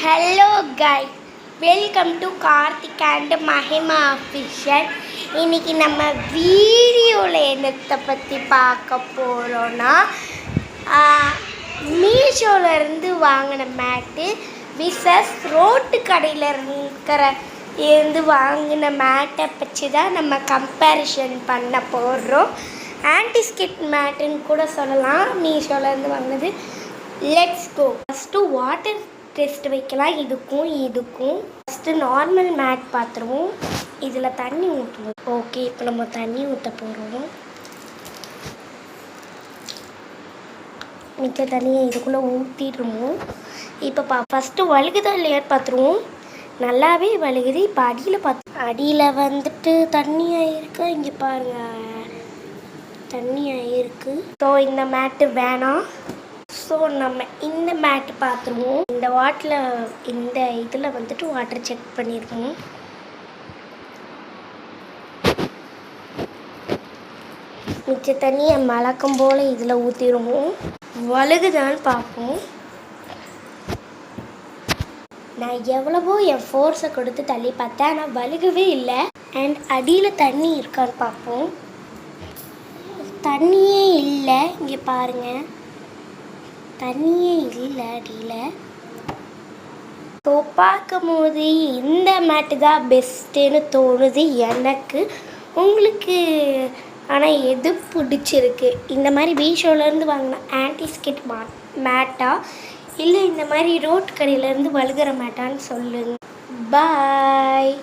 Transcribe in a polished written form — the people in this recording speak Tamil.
Hello guys, welcome to Karthik and Mahima official. இன்றைக்கி நம்ம வீடியோவில் என்னத்தை பற்றி பார்க்க போகிறோன்னா மீஷோலேருந்து வாங்கின மேட்டு விசஸ் ரோட்டு கடையில் இருந்து வாங்கின மேட்டை பற்றி தான் நம்ம கம்பேரிஷன் பண்ண போடுறோம். ஆன்டிஸ்கிட் மேட்டுன்னு கூட சொல்லலாம், மீஷோலேருந்து வாங்கினது. Let's go. First water test வைக்கலாம். இதுக்கும் ஃபஸ்ட்டு நார்மல் மேட் பார்த்துருவோம். இதில் தண்ணி ஊற்றுவோம். ஓகே, இப்போ நம்ம தண்ணி ஊற்ற போகிறோம். மிச்ச தண்ணியை இதுக்குள்ளே ஊற்றிடுவோம். இப்போ ஃபஸ்ட்டு வழுகுதா இல்லையான்னு பார்த்துருவோம். நல்லாவே வழுகுது. இப்போ அடியில் வந்துட்டு தண்ணி ஆகிருக்கு. இங்கே பாருங்கள், தண்ணி ஆகிருக்கு. ஸோ இந்த மேட்டு வேணாம். ஸோ நம்ம இந்த மேட்டு பார்த்துருவோம். இந்த இதில் வந்துட்டு வாட்டர் செக் பண்ணிடுவோம். மிச்ச தண்ணியை மலக்கம் போல் இதில் ஊற்றிடுவோம். வழுகுதான்னு பார்ப்போம். நான் எவ்வளவோ என் ஃபோர்ஸை கொடுத்து தள்ளி பார்த்தேன், ஆனால் வழுகவே இல்லை. அண்ட் அடியில் தண்ணி இருக்கான்னு பார்ப்போம். தண்ணியே இல்லை. இங்கே பாருங்கள், தண்ணியே இல்லை அடியில். ஸோ பார்க்கும் போது இந்த மேட்டு தான் பெஸ்ட்டுன்னு தோணுது எனக்கு. உங்களுக்கு ஆனால் எது பிடிச்சிருக்கு? இந்த மாதிரி மீஷோலேருந்து வாங்கின ஆன்டிஸ்கிட் மேட்டா இல்லை இந்த மாதிரி ரோட் கடையிலேருந்து வழுகிற மேட்டான்னு சொல்லுங்கள். பாய்.